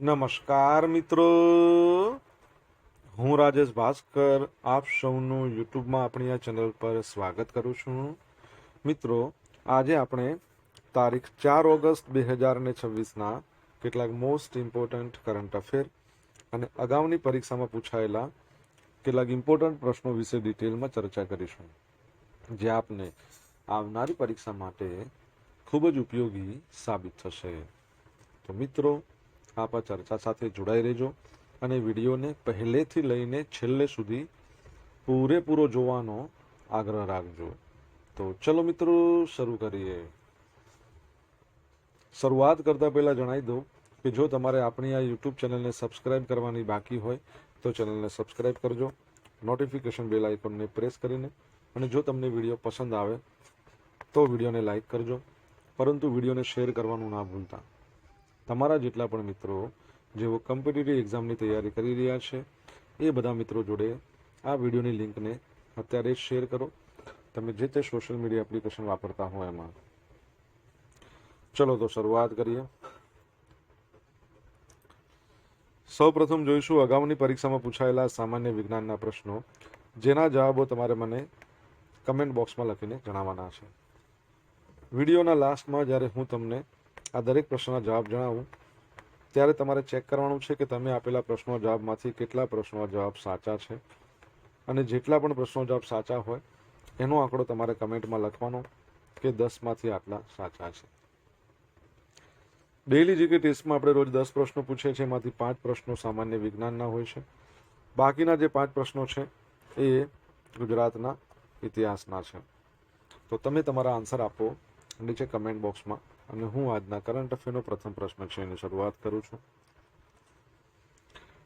નમસ્કાર મિત્રો, હું રાજેશ ભાસ્કર આપ સૌનું યુટ્યુબમાં આપણી આ ચેનલ પર સ્વાગત કરું છું. મિત્રો, આજે આપણે તારીખ 4 ઓગસ્ટ 2026ના કેટલાક મોસ્ટ ઇમ્પોર્ટન્ટ કરંટ અફેર અને અગાઉની પરીક્ષામાં પૂછાયેલા કેટલાક ઇમ્પોર્ટન્ટ પ્રશ્નો વિશે ડિટેલમાં ચર્ચા કરીશું, જે આપને આવનારી પરીક્ષા માટે ખૂબ જ ઉપયોગી સાબિત થશે. તો મિત્રો, આપ આ ચર્ચા સાથે જોડાઈ રહેજો અને વિડીયોને પહેલેથી લઈને છેલ્લે સુધી પૂરેપૂરો જોવાનો આગ્રહ રાખજો. તો ચલો મિત્રો, શરૂ કરીએ. શરૂઆત કરતા પહેલા જણાવી દઉં કે જો તમારે આપણી આ યુટ્યુબ ચેનલને સબસ્ક્રાઇબ કરવાની બાકી હોય તો ચેનલને સબસ્ક્રાઇબ કરજો, નોટિફિકેશન બેલ આઇકોનને પ્રેસ કરીને, અને જો તમને વિડીયો પસંદ આવે તો વિડીયોને લાઇક કરજો, પરંતુ વિડીયોને શેર કરવાનું ના ભૂલતા. તમારા જેટલા પણ મિત્રો જેઓ કોમ્પિટિટિવ એક્ઝામની તૈયારી કરી રહ્યા છે એ બધા મિત્રો જોડે આ વિડીયોની લિંકને અત્યારે શેર કરો, તમે જે તે સોશિયલ મીડિયા એપ્લિકેશન વાપરતા હો એમાં. ચલો તો શરૂઆત કરીએ. સૌ પ્રથમ જોઈશું અગાઉની પરીક્ષામાં પૂછાયેલા સામાન્ય વિજ્ઞાનના પ્રશ્નો, જેના જવાબો તમારે મને કમેન્ટ બોક્સમાં લખીને જણાવવાના છે. વિડીયોના લાસ્ટમાં જ્યારે હું તમને આ દરેક પ્રશ્નના જવાબ જણાવું ત્યારે તમારે ચેક કરવાનું છે કે તમે આપેલા પ્રશ્નો જવાબમાંથી કેટલા પ્રશ્નો જવાબ સાચા છે, અને જેટલા પણ પ્રશ્નો જવાબ સાચા હોય એનો આંકડો તમારે કમેન્ટમાં લખવાનો કે 10માંથી આટલા સાચા છે. ડેઇલી જીકે ટેસ્ટમાં આપણે રોજ 10 પ્રશ્નો પૂછીએ છીએ, એમાંથી 5 પ્રશ્નો સામાન્ય વિજ્ઞાનના હોય છે. બાકીના જે 5 પ્રશ્નો છે એ ગુજરાતના ઇતિહાસના છે. તો તમે તમારા આન્સર આપો નીચે કમેન્ટ બોક્સમાં, અને હું આજના કરંટ અફેરનો પ્રથમ પ્રશ્ન છે એની શરૂઆત કરું છું.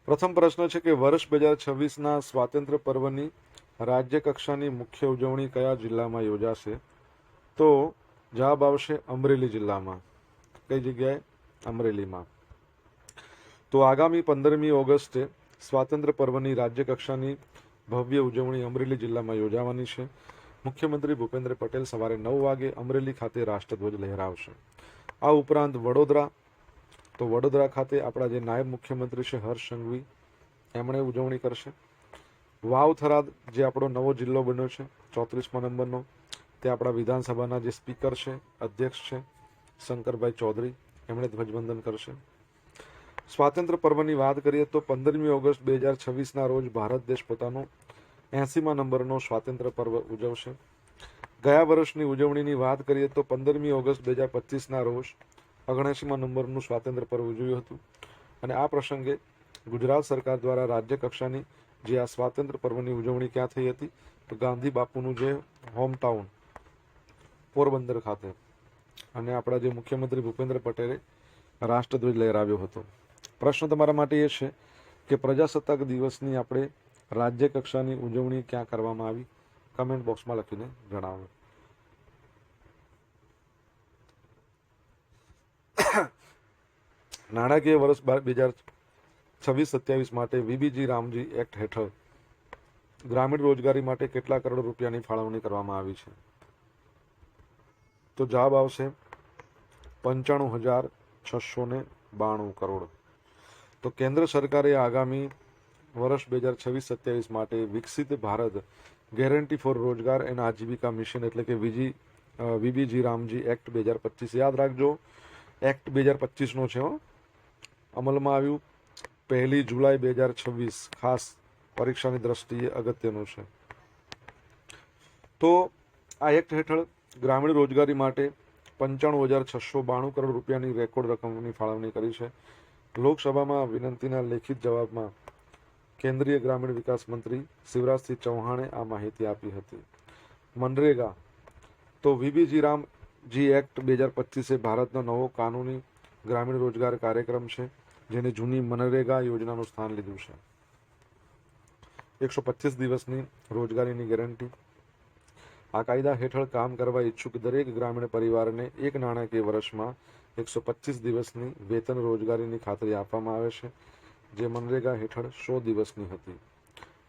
પ્રથમ પ્રશ્ન છે કે વર્ષ 2026ના સ્વાતંત્ર્ય પર્વની રાજ્ય કક્ષાની મુખ્ય ઉજવણી કયા જિલ્લામાં યોજાશે? તો જવાબ આવશે અમરેલી જિલ્લામાં. કઈ જગ્યાએ? અમરેલીમાં. તો આગામી 15મી ઓગસ્ટે સ્વાતંત્ર્ય પર્વની રાજ્ય કક્ષાની ભવ્ય ઉજવણી અમરેલી જિલ્લામાં યોજાવાની છે. મુખ્યમંત્રી ભૂપેન્દ્ર પટેલ સવારે 9 વાગે અમરેલી ખાતે રાષ્ટ્રધ્વજ લહેરાવશે. આ ઉપરાંત વડોદરા ખાતે આપણા જે નાયબ મુખ્યમંત્રી છે હર્ષ સંઘવી, એમણે ઉજવણી કરશે. વાવ થરાદ, જે આપણો નવો જિલ્લો બન્યો છે 34મા નંબરનો, તે આપણા વિધાનસભાના જે સ્પીકર છે, અધ્યક્ષ છે શંકરભાઈ ચૌધરી, એમણે ધ્વજવંદન કરશે. સ્વાતંત્ર્ય પર્વની વાત કરીએ તો 15મી ઓગસ્ટ 2026ના રોજ ભારત દેશ પોતાનો 80મા નંબરનો સ્વાતંત્ર્ય પર્વ ઉજવશે. ગયા વર્ષની ઉજવણીની વાત કરીએ તો 15મી ઓગસ્ટ 2025ના રોજ 79મા નંબરનું સ્વાતંત્ર્ય પર્વ ઉજવ્યું હતું. અને આ પ્રસંગે ગુજરાત સરકાર દ્વારા રાજ્ય કક્ષાની જે આ સ્વાતંત્ર્ય પર્વની ઉજવણી ક્યાં થઈ હતી? તો ગાંધી બાપુનું જે હોમટાઉન પોરબંદર ખાતે, અને આપણા જે મુખ્યમંત્રી ભૂપેન્દ્ર પટેલે રાષ્ટ્રધ્વજ લહેરાવ્યો હતો. પ્રશ્ન તમારા માટે એ છે કે પ્રજાસત્તાક દિવસની આપણે રાજ્ય કક્ષાની ઉજવણી ક્યાં કરવામાં આવી? કમેન્ટ બોક્સમાં લખીને જણાવો. નાણાકીય વર્ષ 2026-27 માટે વીબીજી રામજી એક્ટ હેઠળ ગ્રામીણ રોજગારી માટે કેટલા કરોડ રૂપિયાની ફાળવણી કરવામાં આવી છે? તો જવાબ આવશે 95,692 કરોડ. તો કેન્દ્ર સરકારે આગામી વર્ષ 2026-27 માટે વિકસિત ભારત ગેરંટી ફોર રોજગાર એન્ડ આજીવિકા મિશન એટલે કે વીબીજી રામજી એક્ટ 2025, યાદ રાખજો એક્ટ 2025નો છે, અમલમાં આવ્યું 1 જુલાઈ 2026, ખાસ પરીક્ષાની દ્રષ્ટિએ અગત્યનું છે. તો આ એક્ટ હેઠળ ગ્રામીણ રોજગારી માટે 95,692 કરોડ રૂપિયાની રેકોર્ડ રકમની ફાળવણી કરી છે. લોકસભામાં વિનંતીના લેખિત જવાબમાં કેન્દ્રીય ગ્રામીણ વિકાસ મંત્રી શિવરાજસિંહ ચૌહાણે આ માહિતી આપી હતી. મનરેગા, તો વીબીજી રામજી એક્ટ 2025 એ ભારતનો નવો કાનૂની ગ્રામીણ રોજગાર કાર્યક્રમ છે, જેને જૂની મનરેગા યોજનાનું સ્થાન લીધું છે. 125 દિવસની રોજગારીની ગેરંટી. આ કાયદા હેઠળ કામ કરવા ઈચ્છુક દરેક ગ્રામીણ પરિવારને એક નાણાકીય વર્ષમાં 125 દિવસની વેતન રોજગારીની ખાતરી આપવામાં આવે છે, જે મનરેગા હેઠળ 100 દિવસની હતી.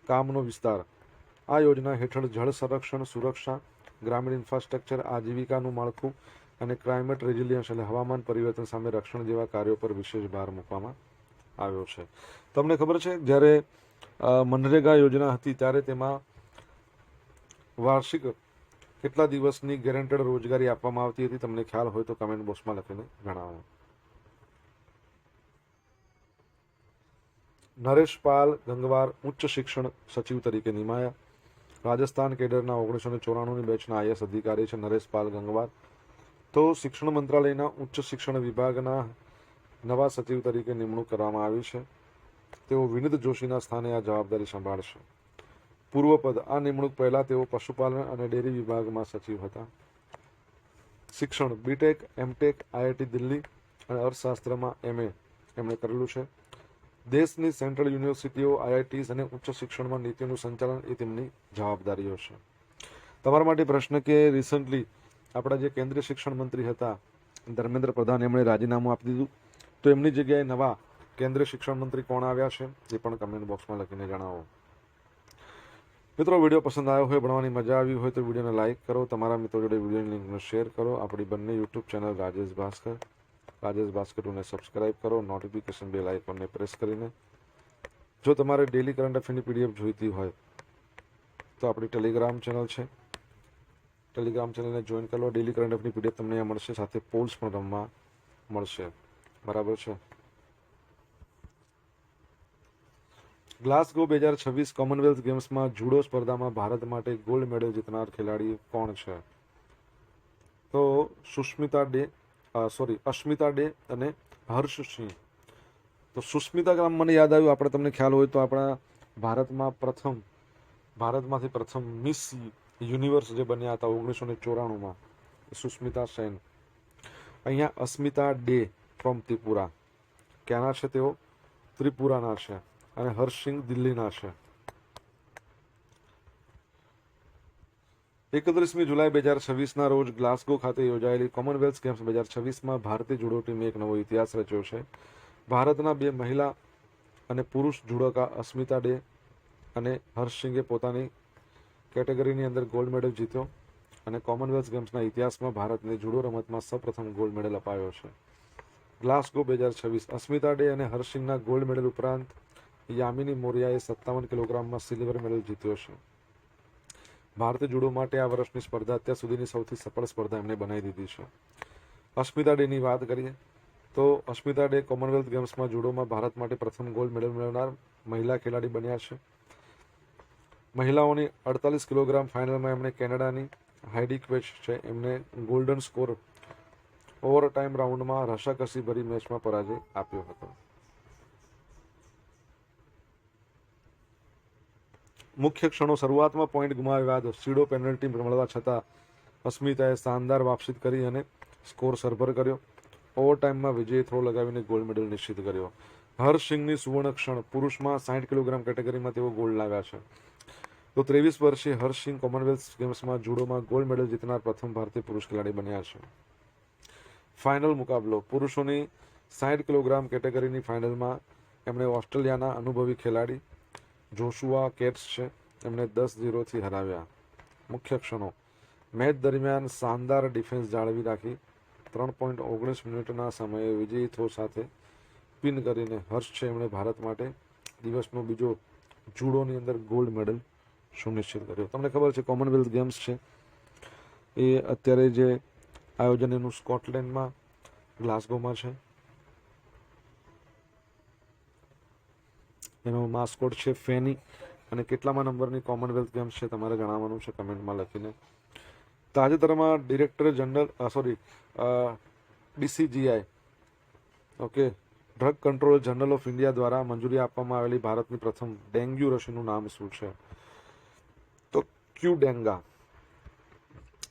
કામનો વિસ્તાર. આ યોજના હેઠળ જળ સંરક્ષણ, સુરક્ષા, ગ્રામીણ ઇન્ફ્રાસ્ટ્રક્ચર, આજીવિકાનું માળખું અને ક્લાઇમેટ રેઝિલિયન્સ એટલે હવામાન પરિવર્તન સામે રક્ષણ જેવા કાર્યો પર વિશેષ ભાર મૂકવામાં આવ્યો છે. તમને ખબર છે જ્યારે મનરેગા યોજના હતી ત્યારે તેમાં વાર્ષિક કેટલા દિવસની ગેરંટેડ રોજગારી આપવામાં આવતી હતી? તમને ખ્યાલ હોય તો કમેન્ટ બોક્સમાં લખીને જણાવો. નરેશ પાલ ગંગવાર ઉચ્ચ શિક્ષણ સચિવ તરીકે નિમાયા. રાજસ્થાન કેડરના 1994ની બેચના IAS અધિકારી છે નરેશ પાલ ગંગવાર. તો શિક્ષણ મંત્રાલયના ઉચ્ચ શિક્ષણ વિભાગના નવા સચિવ તરીકે નિમણૂક કરવામાં આવી છે. તેઓ વિનીત જોશીના સ્થાને આ જવાબદારી સંભાળશે. પૂર્વ પદ આ નિમણૂક પહેલા તેઓ પશુપાલન અને ડેરી વિભાગમાં સચિવ હતા. શિક્ષણ બીટેક, એમટેક, IIT દિલ્હી અને અર્થશાસ્ત્રમાં MA એમણે કરેલું છે. દેશની સેન્ટ્રલ યુનિવર્સિટીઓ, IITs અને ઉચ્ચ શિક્ષણમાં નીતિઓનું સંચાલન એ તેમની જવાબદારીઓ છે. તમારા માટે પ્રશ્ન કે રિસન્ટલી આપણા જે કેન્દ્રીય શિક્ષણ મંત્રી હતા ધર્મેન્દ્ર પ્રધાન, એમણે રાજીનામું આપી દીધું, તો એમની જગ્યાએ નવા કેન્દ્રીય શિક્ષણ મંત્રી કોણ આવ્યા છે એ પણ કમેન્ટ બોક્સમાં લખીને જણાવો. મિત્રો, વિડીયો પસંદ આવ્યો હોય, ભણવાની મજા આવી હોય તો વિડીયોને લાઇક કરો, તમારા મિત્રો જોડે વિડીયોની લિંકને શેર કરો. આપણી બંને યુટ્યુબ ચેનલ રાજેશ ભાસ્કર 2ને સબસ્ક્રાઇબ કરો, નોટિફિકેશન બેલ આઇકોનને પ્રેસ કરીને. જો તમારે ડેલી કરંટ અફેરની PDF જોઈતી હોય તો આપણી ટેલિગ્રામ ચેનલ છે, ટેલિગ્રામ ચેનલને જોઈન કરો. ડેલી કરંટ અફેરની PDF તમને અહીંયા મળશે, સાથે પોલ્સ પણ રમવા મળશે. બરાબર છે. ગ્લાસગો 2026 કોમનવેલ્થ ગેમ્સમાં જુડો સ્પર્ધામાં ભારત માટે ગોલ્ડ મેડલ જીતનાર ખેલાડી કોણ છે? તો અસ્મિતા ડે અને હર્ષ સિંહ. તો સુસ્મિતા નામ મને યાદ આવ્યું. આપણે તમને ખ્યાલ હોય તો આપણા ભારતમાંથી પ્રથમ મિસ યુનિવર્સ જે બન્યા હતા 1994માં, સુસ્મિતા સેન. અહીંયા અસ્મિતા ડે ફ્રોમ ત્રિપુરા. ક્યાંના છે તેઓ? ત્રિપુરાના છે. અને હર્ષસિંહ દિલ્હીના છે. 31મી જુલાઈ 2026ના રોજ ગ્લાસગો ખાતે યોજાયેલી કોમનવેલ્થ ગેમ્સ 2026માં ભારતીય જુડો ટીમે એક નવો ઇતિહાસ રચ્યો છે. ભારતના 2 મહિલા અને પુરુષ જુડોકા અસ્મિતા ડે અને હર્ષસિંગે પોતાની કેટેગરીની અંદર ગોલ્ડ મેડલ જીત્યો અને કોમનવેલ્થ ગેમ્સના ઇતિહાસમાં ભારતને જુડો રમતમાં સૌપ્રથમ ગોલ્ડ મેડલ અપાયો છે. ગ્લાસગો 2026 અસ્મિતા ડે અને હર્ષસિંગના ગોલ્ડ મેડલ ઉપરાંત યામિની મોરિયાએ 57 કિલોગ્રામમાં સિલ્વર મેડલ જીત્યો છે. ભારતીય જુડો માટે આ વર્ષની સ્પર્ધા અત્યાર સુધીની સૌથી સફળ સ્પર્ધા એમણે બનાવી દીધી છે. અસ્મિતા ડેની વાત કરીએ તો અસ્મિતા ડે કોમનવેલ્થ ગેમ્સમાં જુડોમાં ભારત માટે પ્રથમ ગોલ્ડ મેડલ મેળવનાર મહિલા ખેલાડી બન્યા છે. મહિલાઓની 48 કિલોગ્રામ ફાઇનલમાં એમણે કેનેડાની હાઇડી ક્વેચ છે એમને ગોલ્ડન સ્કોર ઓવર ટાઈમ રાઉન્ડમાં રસાકસીભરી મેચમાં પરાજય આપ્યો હતો. મુખ્ય ક્ષણો. શરૂઆતમાં પોઈન્ટ ગુમાવ્યા બાદ સીડો પેનલ્ટી મળવા છતાં અસ્મિતાએ શાનદાર વાપસી કરી અને સ્કોર સરભર કર્યો. ઓવરટાઈમમાં વિજયી થ્રો લગાવીને ગોલ્ડ મેડલ નિશ્ચિત કર્યો. હર્ષસિંહની સુવર્ણ ક્ષણ. પુરુષમાં 60 કિલોગ્રામ કેટેગરીમાં તેઓ ગોલ્ડ લાવ્યા છે. તો 23 વર્ષીય હર્ષસિંહ કોમનવેલ્થ ગેમ્સમાં જુડોમાં ગોલ્ડ મેડલ જીતનાર પ્રથમ ભારતીય પુરુષ ખેલાડી બન્યા છે. ફાઇનલ મુકાબલો. પુરુષોની 60 કિલોગ્રામ કેટેગરીની ફાઇનલમાં એમણે ઓસ્ટ્રેલિયાના અનુભવી ખેલાડી જોશુઆ કેટ્સ છે એમને 10-0થી હરાવ્યા. મુખ્ય ક્ષણો. મેચ દરમિયાન શાનદાર ડિફેન્સ જાળવી રાખી 3.19 મિનિટના સમયે વિજયી થ્રો સાથે પિન કરીને હર્ષ છે એમણે ભારત માટે દિવસનો બીજો જુડોની અંદર ગોલ્ડ મેડલ સુનિશ્ચિત કર્યો. તમને ખબર છે કોમનવેલ્થ ગેમ્સ છે એ અત્યારે જે આયોજન એનું સ્કોટલેન્ડમાં ગ્લાસગોમાં છે. એનો માસ્કોટ છે ફેની. અને કેટલામાં નંબરની કોમનવેલ્થ ગેમ્સ છે તમારે જણાવવાનું છે કમેન્ટમાં લખીને. તાજેતરમાં director general DCGI drug control general of India દ્વારા મંજૂરી આપવામાં આવેલી ભારતની પ્રથમ ડેન્ગ્યુ રસીનું નામ શું છે? તો ક્યુડેન્ગા.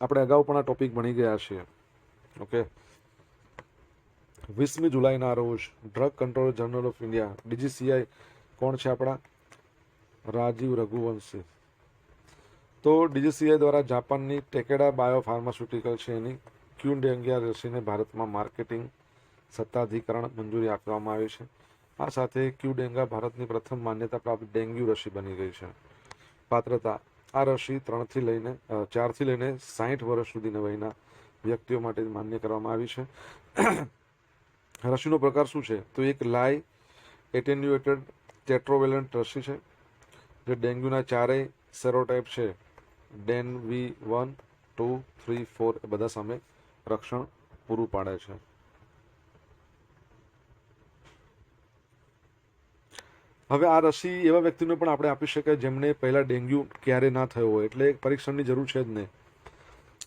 આપણે અગાઉ પણ આ ટોપિક ભણી ગયા છીએ. 20મી જુલાઈના રોજ drug control general of India DCGI કોણ છે? આપણા રાજીવ રઘુવંશી. તો DCGI દ્વારા જાપાનની ટેકેડા બાયો ફાર્માસ્યુટિકલ છે એની ક્યુડેન્ગા રસીને ભારતમાં માર્કેટિંગ સત્તાધિકરણ મંજૂરી આપવામાં આવી છે. આ સાથે ક્યુડેન્ગા ભારતની પ્રથમ માન્યતા પ્રાપ્ત ડેન્ગ્યુ રસી બની ગઈ છે. પાત્રતા. આ રસી 4થી લઈને 60 વર્ષ સુધીના વયના વ્યક્તિઓ માટે માન્ય કરવામાં આવી છે. રસીનો પ્રકાર શું છે? તો એક લાઈ એટેન્યુએટેડ ટેટ્રોવેલન્ટ રસી છે, જે ડેન્ગ્યુના ચારેય સેરોટાઇપ છે, ડેન V1, 2, 3, 4 એ બધા સામે રક્ષણ પૂરું પાડે છે. હવે આ રસી એવા વ્યક્તિને પણ આપણે આપી શકાય જેમને પહેલા ડેન્ગ્યુ ક્યારે ના થયો હોય, એટલે પરીક્ષણની જરૂર છે જ નહીં.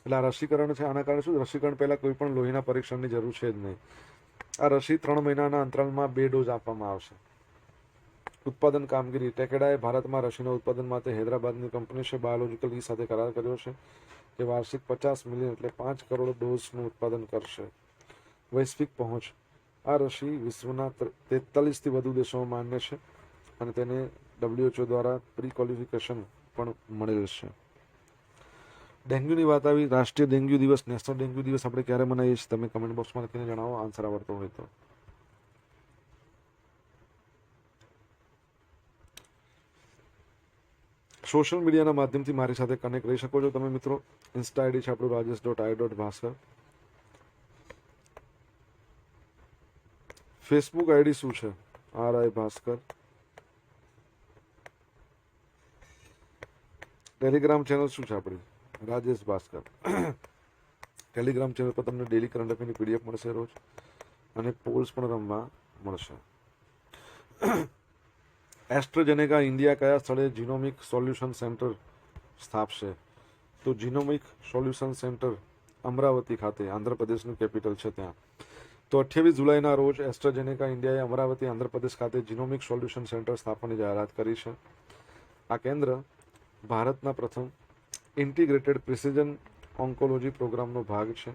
એટલે આ રસીકરણ છે, આના કારણે શું, રસીકરણ પહેલા કોઈ પણ લોહીના પરીક્ષણની જરૂર છે જ નહીં. આ રસી 3 મહિનાના અંતરાલમાં 2 ડોઝ આપવામાં આવશે. ઉત્પાદન કામગીરી. ટેકેડાએ ભારતમાં રસીના ઉત્પાદન માટે હૈદરાબાદની કંપની છે બાયોલોજિકલ ઈ સાથે કરાર કર્યો છે, જે વાર્ષિક 50 મિલિયન એટલે 5 કરોડ ડોઝનું ઉત્પાદન કરશે. વૈશ્વિક પહોંચ. આ રસી વિશ્વના 43 થી વધુ દેશોમાં માન્ય છે અને તેને WHO દ્વારા પ્રી ક્વોલિફિકેશન પણ મળેલ છે. ડેન્ગ્યુની વાત આવી. રાષ્ટ્રીય ડેન્ગ્યુ દિવસ, નેશનલ ડેન્ગ્યુ દિવસ આપણે ક્યારે મનાવીએ છીએ? તમે કમેન્ટ બોક્સમાં લખીને જણાવો, આન્સર આવડતો હોય તો. સોશિયલ મીડિયાના માધ્યમથી મારી સાથે કનેક્ટ રહી શકો છો તમે મિત્રો. ઇન્સ્ટા આઈડી છે આપણું rajesh.i.bhaskar. ફેસબુક આઈડી શું છે? RI ભાસ્કર. ટેલિગ્રામ ચેનલ શું છે આપણી? રાજેશ ભાસ્કર. ટેલિગ્રામ ચેનલ પર તમને ડેલી કરંટ અફેરની PDF મળશે રોજ, અને પોલ્સ પણ રમવા મળશે. એસ્ટ્રાઝેનેકા ઇન્ડિયા કયા સ્થળે જીનોમિક સોલ્યુશન સેન્ટર સ્થાપશે? તો જીનોમિક સોલ્યુશન સેન્ટર અમરાવતી ખાતે, આંધ્રપ્રદેશનું કેપિટલ છે ત્યાં. તો 28 જુલાઈના રોજ એસ્ટ્રાઝેનેકા ઇન્ડિયાએ અમરાવતી આંધ્રપ્રદેશ ખાતે જીનોમિક સોલ્યુશન સેન્ટર સ્થાપવાની જાહેરાત કરી છે. આ કેન્દ્ર ભારતના પ્રથમ ઇન્ટિગ્રેટેડ પ્રિસિઝન ઓન્કોલોજી પ્રોગ્રામનો ભાગ છે,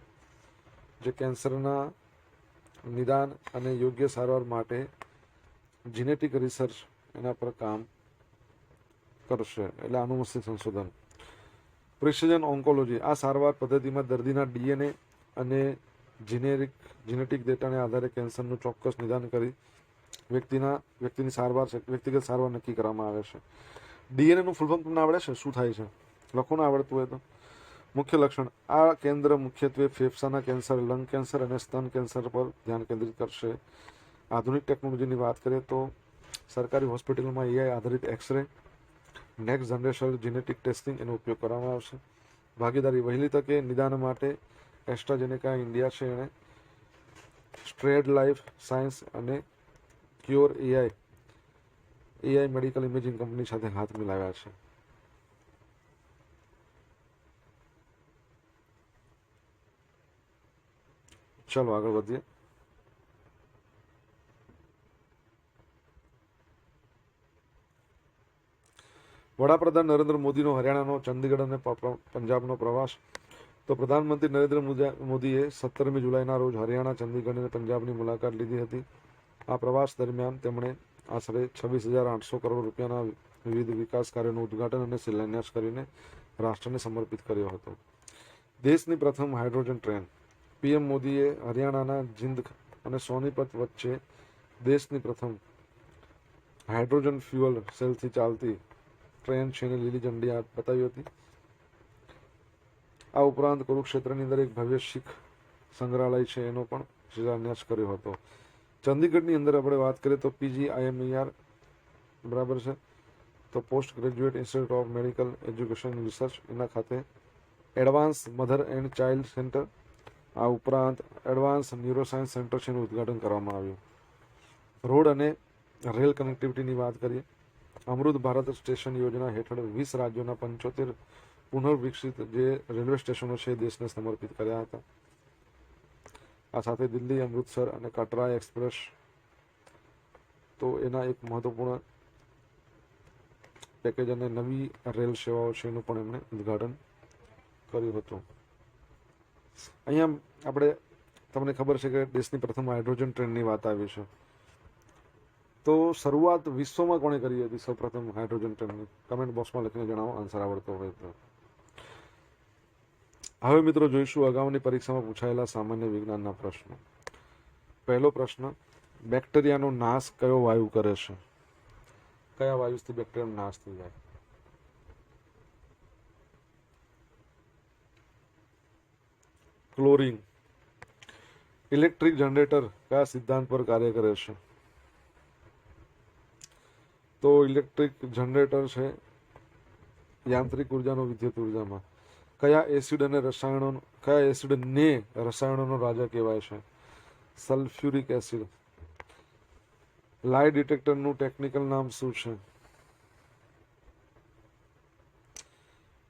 જે કેન્સરના નિદાન અને યોગ્ય સારવાર માટે જીનેટિક રિસર્ચ એના પર કામ કરશે, એટલે આનુવંશિક સંશોધન. Precision oncology. આ સારવાર પદ્ધતિમાં દર્દીના DNA અને જીનેટિક ડેટાને આધારે કેન્સરનું ચોક્કસ નિદાન કરી વ્યક્તિની સારવાર છે, વ્યક્તિગત સારવાર નક્કી કરવામાં આવે છે. DNA નું ફૂલ ફોર્મ તમને આવડે છે? શું થાય છે? લખો ના આવડતું હોય તો. મુખ્ય લક્ષણ. આ કેન્દ્ર મુખ્યત્વે ફેફસાના કેન્સર, લંગ કેન્સર અને સ્તન કેન્સર પર ધ્યાન કેન્દ્રિત કરશે. આધુનિક ટેકનોલોજીની વાત કરીએ તો સરકારી હોસ્પિટલમાં AI આધારિત X-ray, next generation genetic testing એનો ઉપયોગ કરવામાં આવશે. ભાગીદારી. વહેલી તકે નિદાન માટે એસ્ટ્રાઝેનેકા ઇન્ડિયા છે એણે સ્ટ્રેડ લાઈફ સાયન્સ અને cure AI medical imaging company સાથે હાથ મિલાવ્યા છે. ચાલો આગળ વધીએ. વડાપ્રધાન નરેન્દ્ર મોદીનો હરિયાણાનો, ચંદીગઢ અને પંજાબનો પ્રવાસ. તો પ્રધાનમંત્રી નરેન્દ્ર મોદીએ 17મી જુલાઈના રોજ હરિયાણા, ચંદીગઢ અને પંજાબની મુલાકાત લીધી હતી. આ પ્રવાસ દરમિયાન તેમણે આશરે 26,800 કરોડ રૂપિયાના વિવિધ વિકાસ કાર્યોનું ઉદ્ઘાટન અને શિલાન્યાસ કરીને રાષ્ટ્રને સમર્પિત કર્યો હતો. દેશની પ્રથમ હાઇડ્રોજન ટ્રેન. PM મોદીએ હરિયાણાના જીંદ અને સોનીપત વચ્ચે દેશની પ્રથમ હાઇડ્રોજન ફ્યુઅલ સેલથી ચાલતી ટ્રેન છે એને લીલી ઝંડી બતાવી હતી. આ ઉપરાંત કુરુક્ષેત્રની અંદર એક ભવ્ય શીખ સંગ્રહાલય છે એનો પણ શિલાન્યાસ કર્યો હતો. ચંદીગઢની અંદર આપણે વાત કરીએ તો PGIMER બરાબર છે, તો post graduate institute of medical education research, એના ખાતે advance mother and child centre, આ ઉપરાંત એડવાન્સ ન્યુરોસાયન્સ સેન્ટર છે એનું ઉદ્ઘાટન કરવામાં આવ્યું. રોડ અને રેલ કનેક્ટિવિટીની વાત કરીએ. અમૃત ભારત સ્ટેશન યોજના હેઠળ 20 રાજ્યોના 75 પુનર્વિકસિત જે રેલવે સ્ટેશનો છે દેશને સમર્પિત કર્યા હતા. આ સાથે દિલ્હી, અમૃતસર અને કટરા એક્સપ્રેસ, તો એના એક મહત્વપૂર્ણ પેકેજ અને નવી રેલ સેવાઓ છે એનું પણ એમણે ઉદ્ઘાટન કર્યું હતું. અહીંયા આપણે, તમને ખબર છે કે દેશની પ્રથમ હાઇડ્રોજન ટ્રેનની વાત આવી છે. તો શરૂઆત વિશ્વમાં કોણે કરી હતી સૌપ્રથમ હાઇડ્રોજન ટ્રેનની? કમેન્ટ બોક્સમાં લખીને જણાવો, આન્સર આવડતો હોય તો. હવે મિત્રો જોઈશું અગાઉની પરીક્ષામાં પૂછાયેલા સામાન્ય વિજ્ઞાનના પ્રશ્નો. પહેલો પ્રશ્ન, બેક્ટેરિયાનો નાશ કયો વાયુ કરે છે? કયા વાયુથી બેક્ટેરિયાનો નાશ થઈ જાય? ક્લોરીન. ઇલેક્ટ્રિક જનરેટર કયા સિદ્ધાંત પર કાર્ય કરે છે? તો ઇલેક્ટ્રિક જનરેટર છે, યાંત્રિક ઉર્જાનો વિદ્યુત ઉર્જામાં. કયા એસિડને રસાયણોનો રાજા કહેવાય છે? Sulphuric acid. લાઈ ડિટેક્ટરનું ટેકનિકલ નામ શું છે?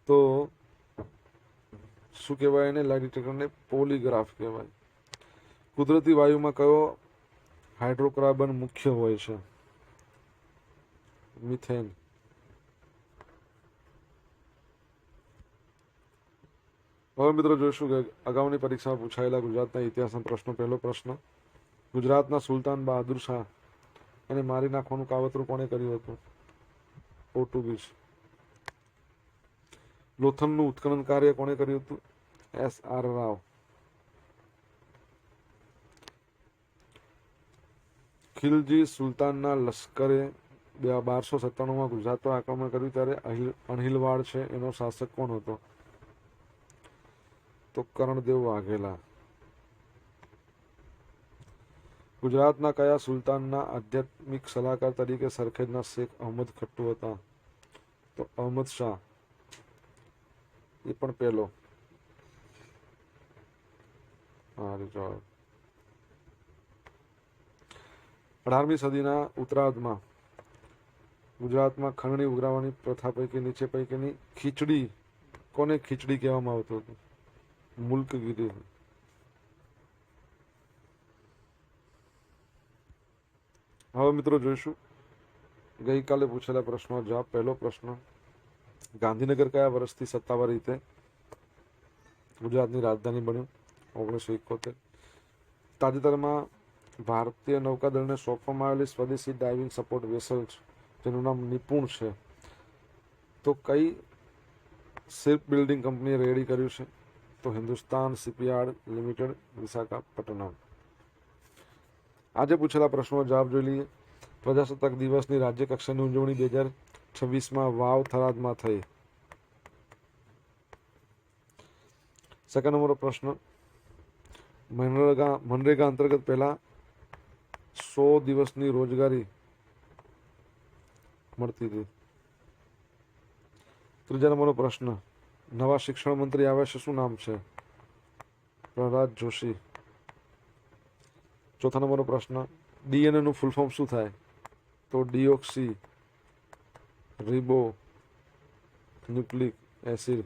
તો શું કહેવાય એને? લાઈ ડિટેક્ટરને પોલીગ્રાફ કહેવાય. કુદરતી વાયુમાં કયો હાઇડ્રોકાર્બન મુખ્ય હોય છે? મિથેન. હવે મિત્રો જોઈશું કે અગાઉની પરીક્ષામાં પૂછાયેલા ગુજરાતના ઇતિહાસના પ્રશ્નો. પહેલો પ્રશ્ન, ગુજરાતના સુલતાન બહાદુર શાહ એને મારી નાખવાનું કાવતરું કોણે કર્યું હતું? પોર્ટુગીઝ. લોથલનું ઉત્ખનન કાર્ય કોણે કર્યું હતું? S.R. રાવ. ખિલજી સુલતાનના લશ્કરે 1297માં ગુજરાત પર આક્રમણ કર્યું ત્યારે અણહિલવાડ છે એનો શાસક કોણ હતો? તો કર્ણદેવ વાઘેલા. ગુજરાતના કયા સુલતાનના આધ્યાત્મિક સલાહકાર તરીકે સરખેજના શેખ અહમદ ખટ્ટુ હતા? તો અહમદ શાહ. એ પણ પહેલો. 18મી સદીના ઉત્તરાર્ધમાં ગુજરાતમાં ખંડણી ઉઘરાવવાની પ્રથા પૈકી નીચે પૈકીની ખીચડી કોને ખીચડી કહેવામાં આવતું હતું? મુલ્કગીરી. હવે મિત્રો જોઈશું ગઈકાલે પૂછેલા પ્રશ્નો જવાબ. પહેલો પ્રશ્ન, ગાંધીનગર કયા વર્ષથી સત્તાવાર રીતે ગુજરાતની રાજધાની બન્યું? 1971. તાજેતરમાં ભારતીય નૌકાદળને સોંપવામાં આવેલી સ્વદેશી ડાઇવિંગ સપોર્ટ વેસલ જેનું નામ નિપુણ છે, તો કઈ શિપ બિલ્ડિંગ કંપનીએ રેડી કર્યું છે? તો હિન્દુસ્તાન શિપયાર્ડ લિમિટેડ, વિશાખાપટ્ટનમ. આજે પૂછેલા પ્રશ્નો જવાબ જોઈ લઈએ. પ્રજાસત્તાક દિવસની રાજ્ય કક્ષાની ઉજવણી 2026માં વાવ થરાદમાં થઈ. સેકન્ડ નંબરનો પ્રશ્ન, મનરેગા અંતર્ગત પહેલા 100 દિવસની રોજગારી મળતી હતી. ત્રીજા નંબરનો પ્રશ્ન, નવા શિક્ષણ મંત્રી આવ્યા છે, શું નામ છે? પ્રહલાદ જોશી. ચોથા નંબરનો પ્રશ્ન, ડીએનએ નું ફૂલ ફોર્મ શું થાય? તો ડીઓક્સી રિબો ન્યુક્લિક એસિડ.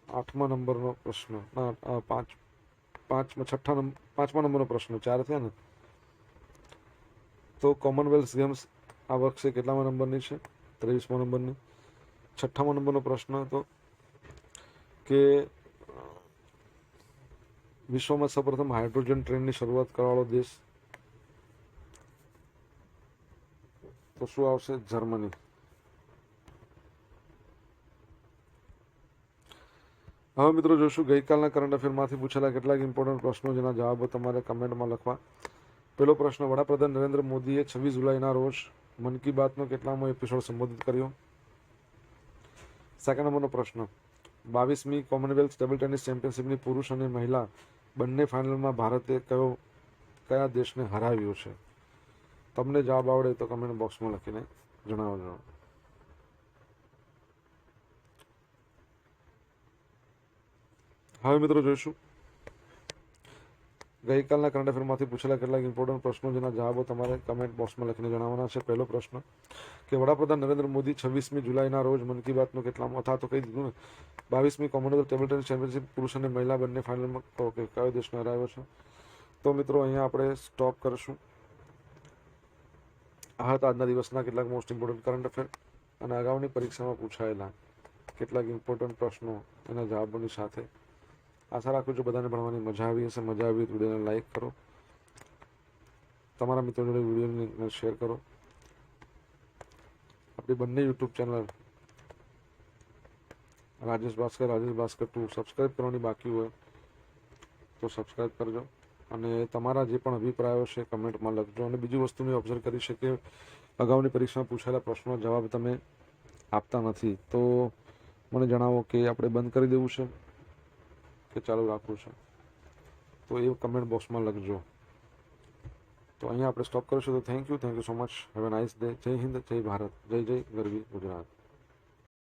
પાંચમા નંબરનો પ્રશ્ન, 4 થયા ને? તો કોમનવેલ્થ ગેમ્સ આ વર્ષે કેટલામા નંબરની છે? 23મા નંબરની. છઠ્ઠામા નંબરનો પ્રશ્ન હતો કે વિશ્વમાં સૌપ્રથમ હાઇડ્રોજન ટ્રેનની શરૂઆત કરવાવાળો દેશ? તો શું આવશે? જર્મની. હવે મિત્રો જોઈશું ગઈકાલના કરંટ અફેરમાંથી પૂછેલા કેટલાક ઇમ્પોર્ટન્ટ પ્રશ્નો જેના જવાબો તમારે કમેન્ટમાં લખવા. પહેલો પ્રશ્ન, વડાપ્રધાન નરેન્દ્ર મોદીએ 26 જુલાઈના રોજ મન કી બાતનો કેટલામો એપિસોડ સંબોધિત કર્યો? સેકન્ડ નંબરનો પ્રશ્ન, 22મી કોમનવેલ્થ ટેબલ ટેનિસ ચેમ્પિયનશિપની પુરુષ અને મહિલા બંને ફાઇનલમાં ભારતે કયા દેશને હરાવ્યું છે? તમને જવાબ આવડે તો કમેન્ટ બોક્સમાં લખીને જણાવજો. હવે મિત્રો જોઈશું ગઈકાલના કરંટ અફેરમાંથી પૂછેલા કેટલાક ઇમ્પોર્ટન્ટ પ્રશ્નો જેના જવાબો તમારે કમેન્ટ બોક્સમાં લખીને જણાવવાના છે. પહેલો પ્રશ્ન કે વડાપ્રધાન નરેન્દ્ર મોદી 26મી જુલાઈના રોજ મન કી બાતનો કેટલામો, અથવા તો કહી દીધું ને, 22મી કોમનવેલ્થ ટેબલ ટેનિસ ચેમ્પિયનશિપ પુરુષ અને મહિલા બંને ફાઇનલમાં કયો દેશને હરાવ્યો છે? તો મિત્રો અહીંયા આપણે સ્ટોપ કરીશું. આ હતા આજના દિવસના કેટલાક મોસ્ટ ઇમ્પોર્ટન્ટ કરંટ અફેર અને અગાઉની પરીક્ષામાં પૂછાયેલા કેટલાક ઇમ્પોર્ટન્ટ પ્રશ્નો એના જવાબોની સાથે. આશા રાખું છું બધાને ભણવાની મજા આવી હશે. મજા આવી તો વિડીયોને લાઈક કરો, તમારા મિત્રો જોડે વિડીયોને શેર કરો. આપણી બંને YouTube channel Rajesh Bhaskar 2 subscribe કરવાની બાકી હોય તો સબસ્ક્રાઈબ કરજો અને તમારા જે પણ અભિપ્રાયો છે કમેન્ટમાં લખજો. અને બીજી વસ્તુ મેં ઓબ્ઝર્વ કરી છે કે અગાઉની પરીક્ષામાં પૂછાયેલા પ્રશ્નો જવાબ તમે આપતા નથી, તો મને જણાવો કે આપણે બંધ કરી દેવું છે કે ચાલુ રાખવું છે, તો એ કમેન્ટ બોક્સમાં લખજો. તો તો અહીંયા આપણે સ્ટોપ કરીશું. તો thank you so much. Have a nice day. જય હિન્દ, જય ભારત, જય જય ગરવી ગુજરાત.